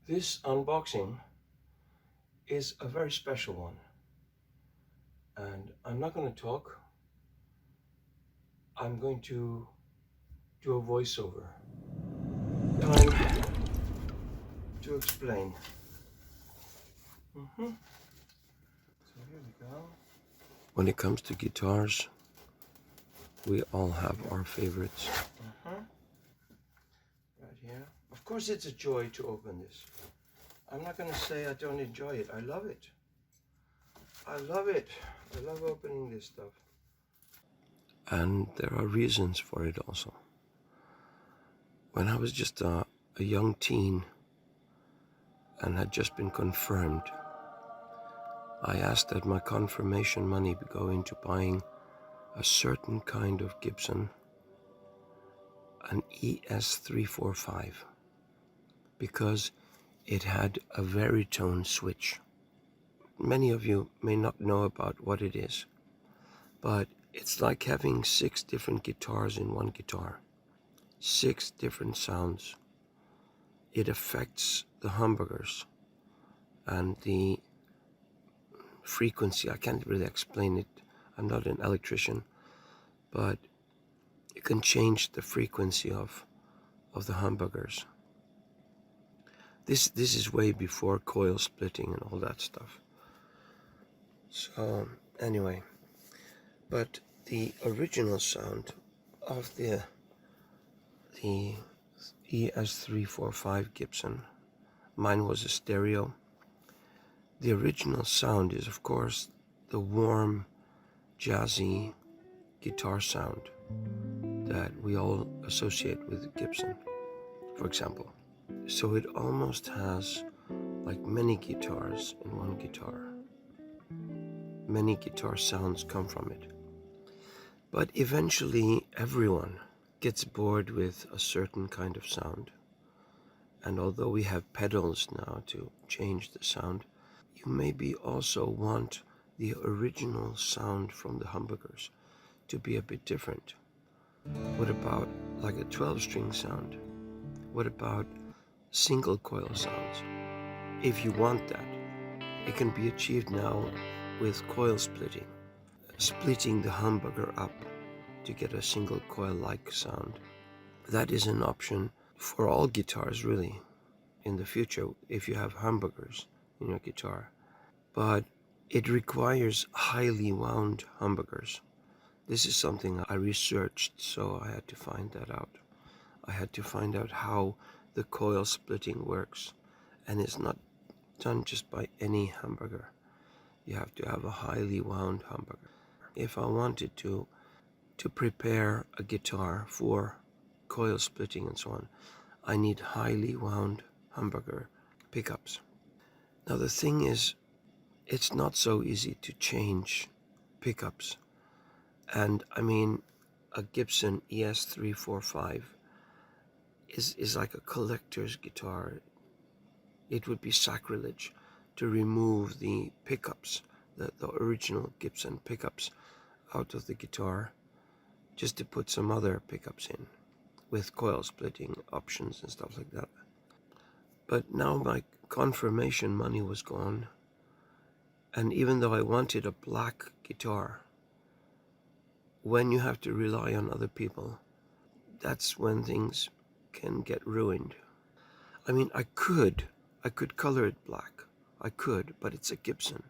This unboxing is a very special one, and I'm not going to talk. I'm going to do a voiceover. Time to explain. So here we go. When it comes to guitars, we all have our favorites. Right here. Of course, it's a joy to open this. I'm not going to say I don't enjoy it. I love it. I love it. I love opening this stuff. And there are reasons for it also. When I was just a young teen and had just been confirmed, I asked that my confirmation money go into buying a certain kind of Gibson, an ES345, because it had a veritone switch. Many of you may not know about what it is, but it's like having 6 different guitars in one guitar, 6 different sounds. It affects the humbuckers and the frequency. I can't really explain it. I'm not an electrician, but you can change the frequency of the humbuckers. This is way before coil splitting and all that stuff. So anyway, but the original sound of the ES345 Gibson, mine was a stereo. The original sound is, of course, the warm, jazzy guitar sound that we all associate with Gibson, for example. So it almost has like many guitars in one guitar. Many guitar sounds come from it. But eventually everyone gets bored with a certain kind of sound. And although we have pedals now to change the sound, you maybe also want the original sound from the humbuckers to be a bit different. What about like a 12-string sound? What about single coil sounds? If you want that, it can be achieved now with coil splitting. Splitting the humbucker up to get a single coil-like sound. That is an option for all guitars, really, in the future, if you have humbuckers in your guitar. But it requires highly wound humbuckers. This is something I researched, so I had to find that out. I had to find out how the coil splitting works, and it's not done just by any humbucker. You have to have a highly wound humbucker. If I wanted to prepare a guitar for coil splitting and so on, I need highly wound humbucker pickups. Now the thing is, it's not so easy to change pickups. And I mean, a Gibson ES345 is like a collector's guitar. It would be sacrilege to remove the pickups, the original Gibson pickups, out of the guitar just to put some other pickups in with coil splitting options and stuff like that. But now my confirmation money was gone, and even though I wanted a black guitar, when you have to rely on other people, that's when things can get ruined. I mean, I could color it black. I could, but it's a Gibson.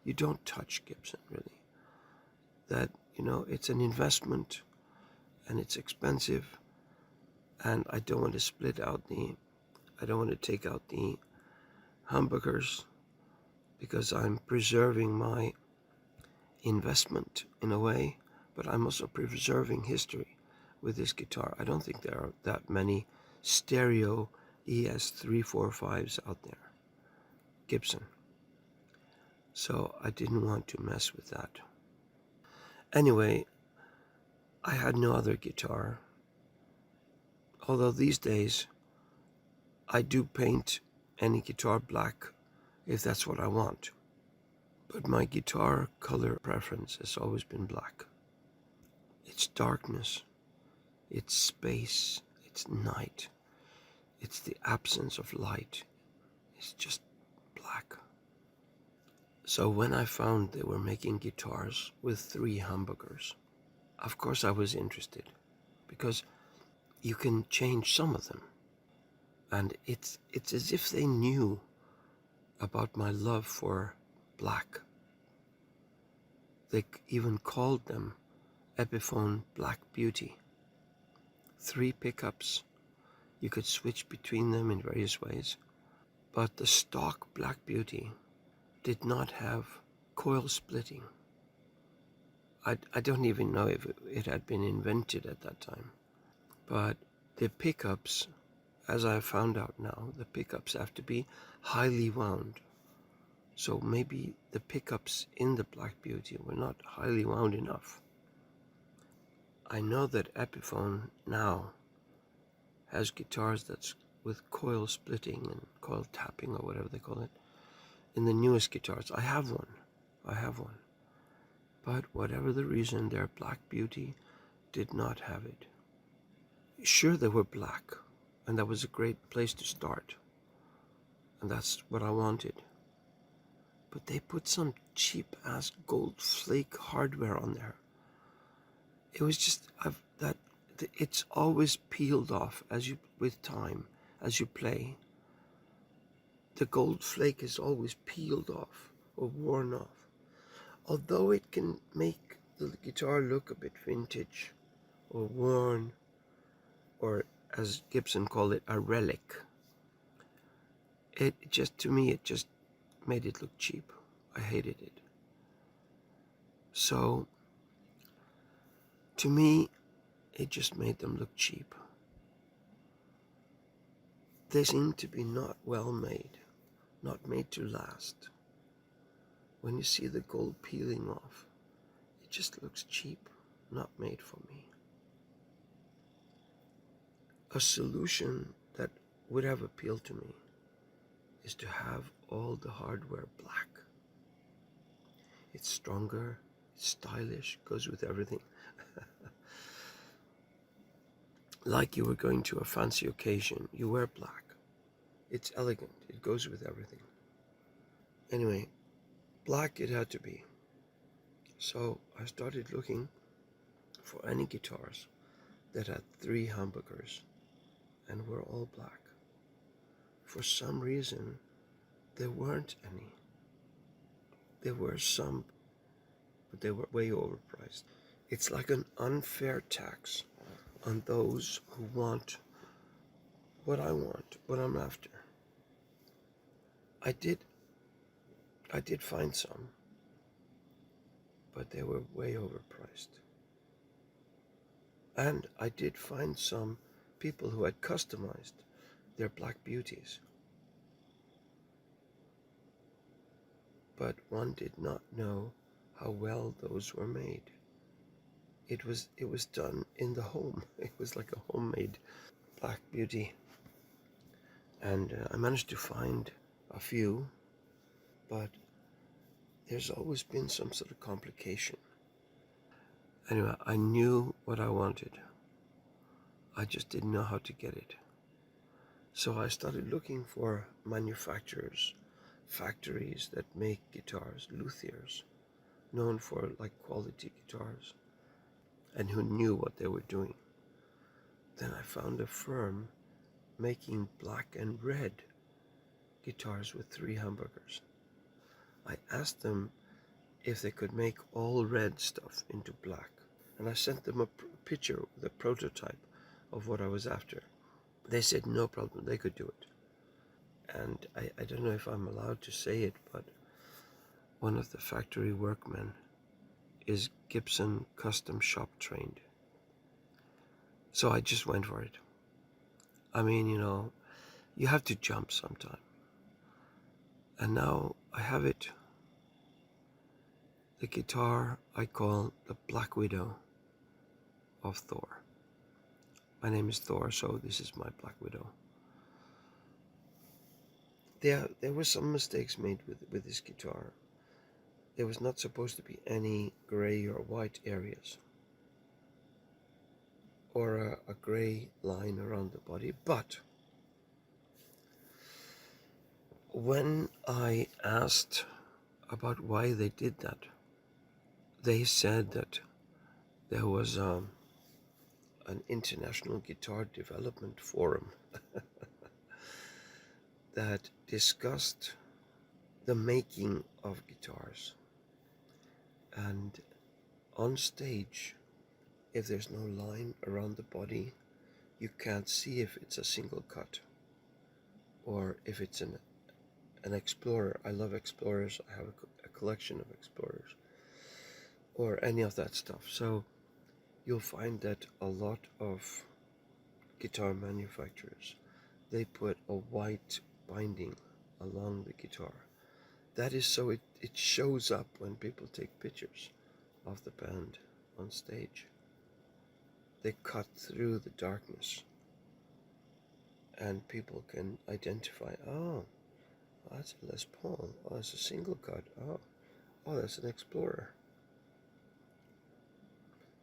You don't touch Gibson, really. That, it's an investment, and it's expensive, and I don't want to I don't want to take out the humbuckers, because I'm preserving my investment in a way, but I'm also preserving history with this guitar. I don't think there are that many stereo ES345s out there, Gibson. So I didn't want to mess with that. Anyway, I had no other guitar. Although these days, I do paint any guitar black if that's what I want. But my guitar color preference has always been black. It's darkness, it's space, it's night, it's the absence of light. is just black. So when I found they were making guitars with 3 humbuckers, of course I was interested, because you can change some of them. And it's as if they knew about my love for black. They even called them Epiphone Black Beauty. 3 pickups. You could switch between them in various ways. But the stock Black Beauty did not have coil splitting. I don't even know if it had been invented at that time. But the pickups, as I found out now, the pickups have to be highly wound. So maybe the pickups in the Black Beauty were not highly wound enough. I know that Epiphone now has guitars that's with coil splitting and coil tapping, or whatever they call it, in the newest guitars. I have one. But whatever the reason, their Black Beauty did not have it. Sure, they were black, and that was a great place to start, and that's what I wanted. But they put some cheap-ass gold flake hardware on there. It was just it's always peeled off with time as you play. The gold flake is always peeled off or worn off. Although it can make the guitar look a bit vintage or worn, or as Gibson called it, a relic, to me it just made it look cheap. I hated it. So to me, it just made them look cheap. They seem to be not well made, not made to last. When you see the gold peeling off, it just looks cheap, not made for me. A solution that would have appealed to me is to have all the hardware black. It's stronger, it's stylish, goes with everything. Like you were going to a fancy occasion, you wear black. It's elegant, it goes with everything. Anyway, black it had to be. So I started looking for any guitars that had 3 humbuckers and were all black. For some reason, there weren't any. There were some, but they were way overpriced. It's like an unfair tax on those who want what I want, what I'm after. I did find some, but they were way overpriced. And I did find some people who had customized their Black Beauties. But one did not know how well those were made. It was done in the home. It was like a homemade Black Beauty. And I managed to find a few, but there's always been some sort of complication. Anyway, I knew what I wanted. I just didn't know how to get it. So I started looking for manufacturers, factories that make guitars, luthiers, known for like quality guitars, and who knew what they were doing. Then I found a firm making black and red guitars with 3 humbuckers. I asked them if they could make all red stuff into black, and I sent them a picture with a prototype of what I was after. They said no problem, they could do it. And I don't know if I'm allowed to say it, but one of the factory workmen is Gibson custom shop trained. So I just went for it. I mean, you have to jump sometime. And now I have it. The guitar I call the BlackWidow of Thor. My name is Thor, so this is my BlackWidow. There were some mistakes made with this guitar. There was not supposed to be any gray or white areas, or a gray line around the body, but When I asked about why they did that, they said that there was an international guitar development forum that discussed the making of guitars. And on stage, if there's no line around the body, you can't see if it's a single cut or if it's an Explorer. I love Explorers. I have a collection of Explorers or any of that stuff. So you'll find that a lot of guitar manufacturers, they put a white binding along the guitar. That is so it shows up when people take pictures of the band on stage. They cut through the darkness and people can identify, oh, that's a Les Paul. Oh, that's a single cut. Oh, that's an Explorer.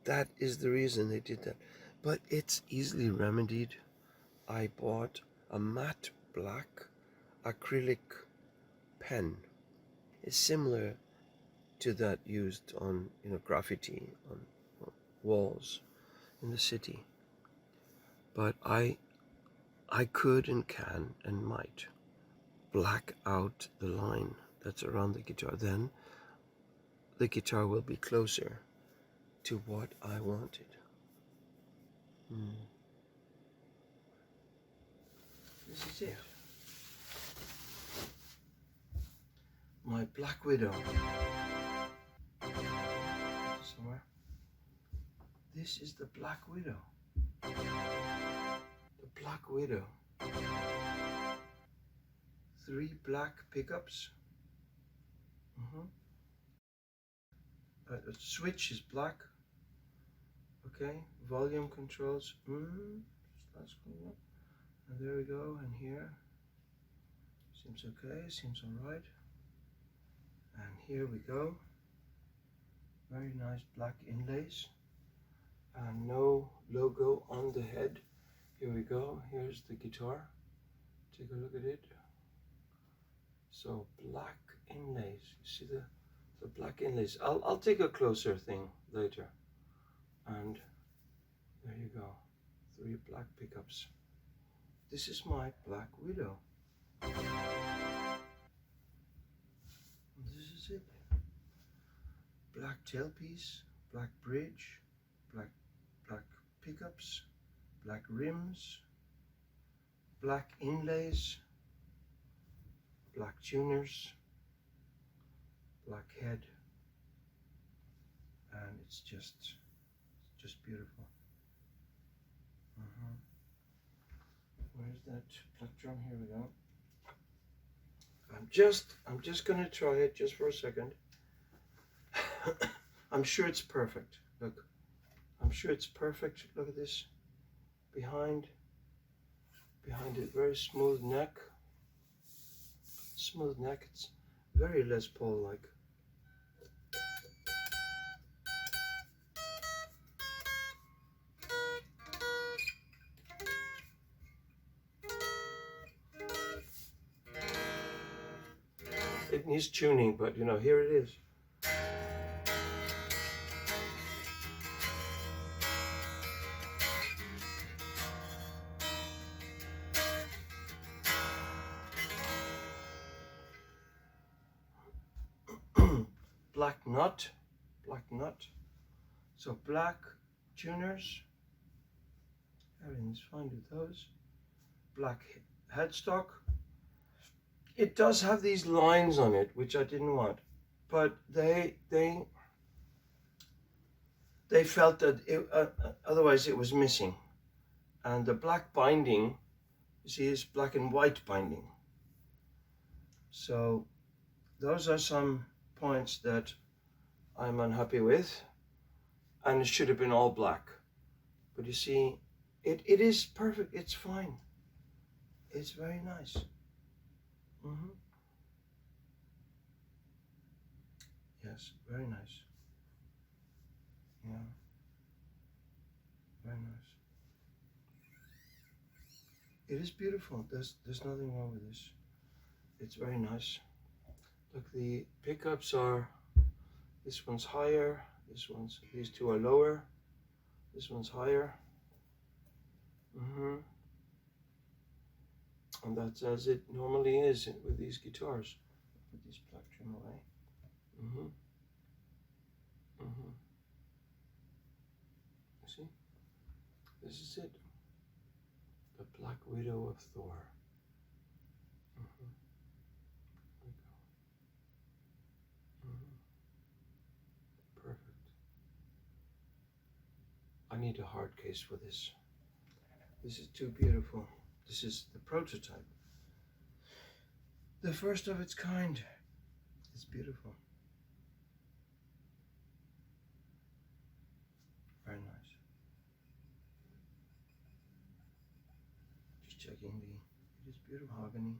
That is the reason they did that. But it's easily remedied. I bought a matte black acrylic pen. It's similar to that used on graffiti on walls in the city. But I could and can and might black out the line that's around the guitar. Then the guitar will be closer to what I wanted. This is it. My BlackWidow. Somewhere. This is the BlackWidow. The BlackWidow. 3 black pickups. The switch is black. Okay, volume controls. That's cool. And there we go. And here seems okay. Seems all right. And here we go. Very nice black inlays. And no logo on the head. Here we go. Here's the guitar. Take a look at it. So black inlays. You see the black inlays. I'll take a closer thing later. And there you go. 3 black pickups. This is my BlackWidow. This is it. Black tailpiece, black bridge, black pickups, black rims, black inlays, black tuners, black head, and it's just beautiful. Where's that plectrum? Here we go. I'm just gonna try it just for a second. I'm sure it's perfect. Look, I'm sure it's perfect. Look at this. Behind it, very smooth neck. Smooth neck. It's very Les Paul like. It needs tuning, but here it is. Black nut. So black tuners. Everything's fine with those. Black headstock. It does have these lines on it, which I didn't want, but they felt that otherwise it was missing. And the black binding, you see, is black and white binding. So those are some points that I'm unhappy with, and it should have been all black. But you see, it is perfect. It's fine. It's very nice. Yes, very nice. Yeah, very nice. It is beautiful. There's nothing wrong with this. It's very nice. Look, the pickups are, this one's higher, these two are lower, this one's higher. And that's as it normally is with these guitars. Put this black trim away. You see? This is it. The BlackWidow of Thor. There we go. Perfect. I need a hard case for this. This is too beautiful. This is the prototype. The first of its kind. It's beautiful. Very nice. Just checking it is beautiful mahogany.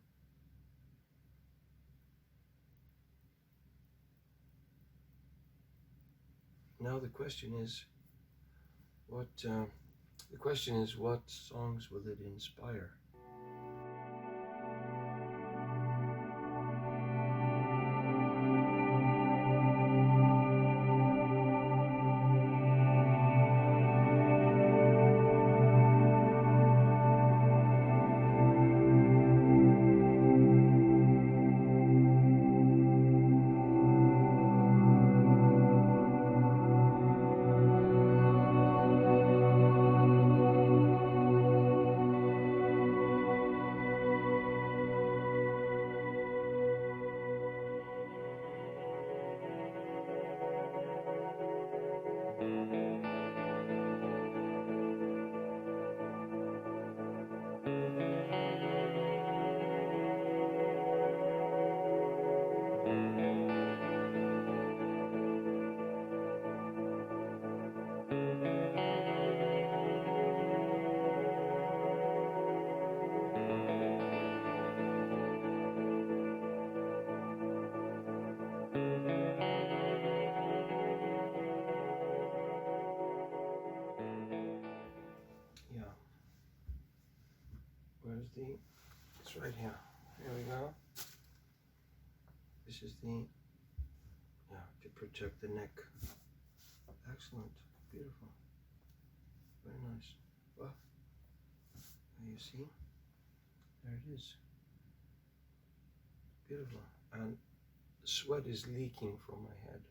Now the question is, what songs will it inspire? It's right here. Here we go. This is to protect the neck. Excellent. Beautiful. Very nice. Well, you see? There it is. Beautiful. And the sweat is leaking from my head.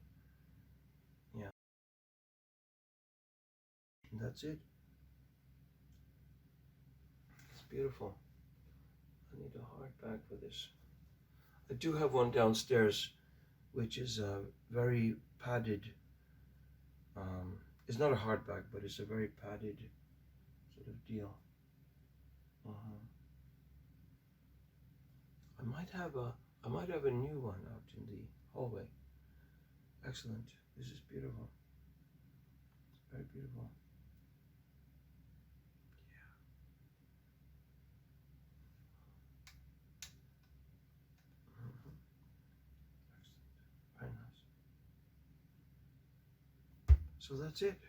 Yeah. And that's it. It's beautiful. I need a hardback for this. I do have one downstairs, which is a very padded. It's not a hardback, but it's a very padded sort of deal. I might have a new one out in the hallway. Excellent. This is beautiful. Very beautiful. Excellent. Very nice. So that's it.